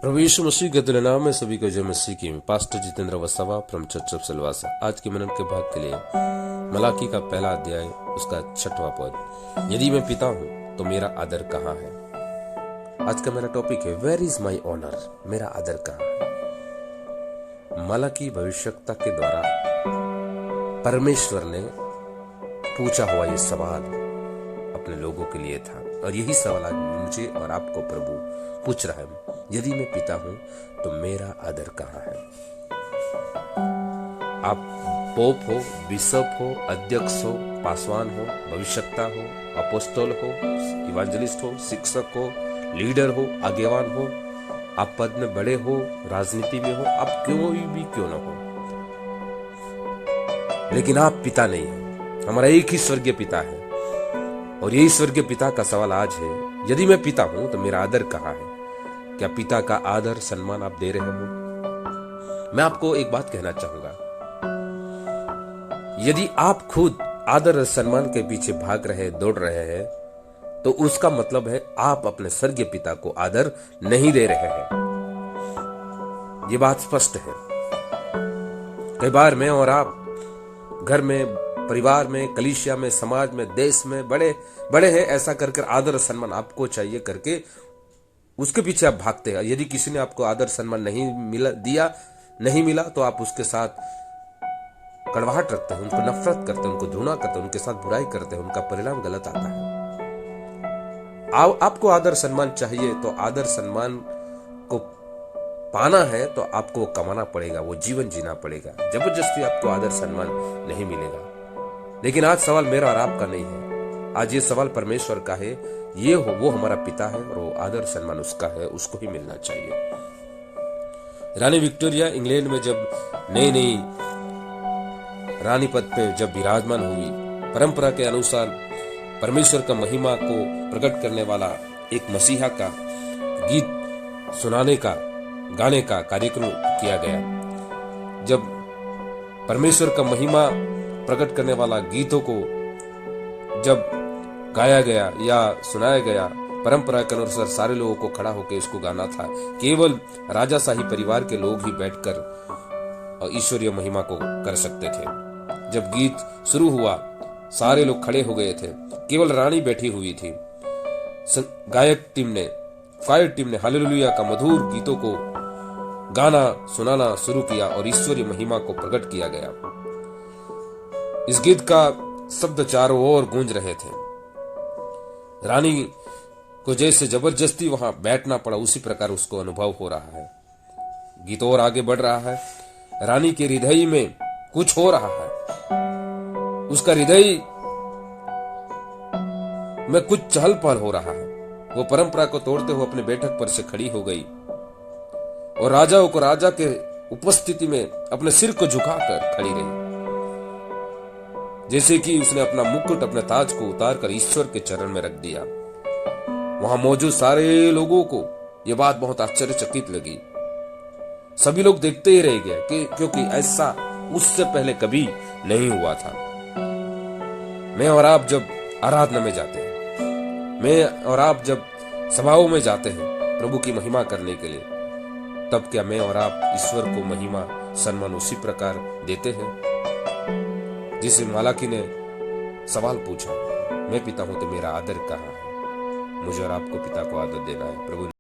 प्रभु यीशु मसीह के दिव्य नाम में सभी को जय मसीह की। Pastor Jitendra Vasava from church of Silvassa. आज के मनन के भाग के लिए मलाकी का पहला अध्याय उसका 6वां पद, यदि मैं पिता हूं तो मेरा आदर कहाँ है। आज का मेरा टॉपिक है वेयर इज माई ऑनर, मेरा आदर कहाँ है। मलाकी भविष्यवक्ता के द्वारा परमेश्वर ने पूछा हुआ ये सवाल अपने लोगों के लिए था, और यही सवाल आज मुझे और आपको प्रभु पूछ रहा है। यदि मैं पिता हूं तो मेरा आदर कहाँ है। आप पोप हो, बिशप हो, अध्यक्ष हो, पासवान हो, भविष्यवक्ता हो, अपोस्टल हो, इवांजलिस्ट हो, शिक्षक हो, लीडर हो, आगेवान हो, आप पद में बड़े हो, राजनीति में हो, आप क्यों ना हो, लेकिन आप पिता नहीं हो। हमारा एक ही स्वर्गीय पिता है, और यही स्वर्गीय पिता का सवाल आज है, यदि मैं पिता हूं तो मेरा आदर कहाँ है। क्या पिता का आदर सम्मान आप दे रहे हो? मैं आपको एक बात कहना चाहूंगा, यदि आप खुद आदर और सम्मान के पीछे भाग रहे, दौड़ रहे हैं, तो उसका मतलब है आप अपने स्वर्गीय पिता को आदर नहीं दे रहे हैं। ये बात स्पष्ट है। कई बार मैं और आप घर में, परिवार में, कलीसिया में, समाज में, देश में बड़े बड़े हैं, ऐसा करके आदर और सम्मान आपको चाहिए करके उसके पीछे आप भागते हैं। यदि किसी ने आपको आदर सम्मान नहीं मिला तो आप उसके साथ कड़वाहट रखते हैं, उनको नफरत करते हैं, उनको घृणा करते हैं, उनके साथ बुराई करते हैं, उनका परिणाम गलत आता है। आपको आदर सम्मान चाहिए तो आदर सम्मान को पाना है तो आपको वो कमाना पड़ेगा, वो जीवन जीना पड़ेगा। जबरदस्ती आपको आदर सम्मान नहीं मिलेगा। लेकिन आज सवाल मेरा और आपका नहीं है, आज ये सवाल परमेश्वर का है। ये हो वो हमारा पिता है और वो आदर सम्मान उसका है, उसको ही मिलना चाहिए। रानी विक्टोरिया इंग्लैंड में जब नई रानी पद पे जब विराजमान हुई, परंपरा के अनुसार परमेश्वर का महिमा को प्रकट करने वाला एक मसीहा का गीत गाने का कार्यक्रम किया गया। जब परमेश्वर का महिमा प्रकट करने वाला गीतों को जब गाया गया या सुनाया गया, परंपरा के अनुसार सारे लोगों को खड़ा होकर इसको गाना था। केवल राजाशाही परिवार के लोग ही बैठकर ईश्वरीय महिमा को कर सकते थे। जब गीत शुरू हुआ, सारे लोग खड़े हो गए थे, केवल रानी बैठी हुई थी। फायर टीम ने हालेलुया का मधुर गीतों को गाना सुनाना शुरू किया और ईश्वरीय महिमा को प्रकट किया गया। इस गीत का शब्द चारों ओर गूंज रहे थे। रानी को जैसे जबरदस्ती वहां बैठना पड़ा, उसी प्रकार उसको अनुभव हो रहा है। गीत और आगे बढ़ रहा है। रानी के हृदय में कुछ हो रहा है, उसका हृदय में कुछ चहल पहल हो रहा है। वो परंपरा को तोड़ते हुए अपने बैठक पर से खड़ी हो गई और राजा के उपस्थिति में अपने सिर को झुकाकर खड़ी रही, जैसे कि उसने अपना मुकुट, अपने ताज को उतार कर ईश्वर के चरण में रख दिया। वहां मौजूद सारे लोगों को यह बात बहुत आश्चर्यचकित लगी। सभी लोग देखते ही रह गए क्योंकि ऐसा उससे पहले कभी नहीं हुआ था। मैं और आप जब आराधना में जाते हैं, मैं और आप जब सभाओं में जाते हैं प्रभु की महिमा करने के लिए, तब क्या मैं और आप ईश्वर को महिमा सम्मान उसी प्रकार देते हैं जिसे मलाकी ने सवाल पूछा, मैं पिता हूं तो मेरा आदर कहाँ है। मुझे और आपको पिता को आदर देना है। प्रभु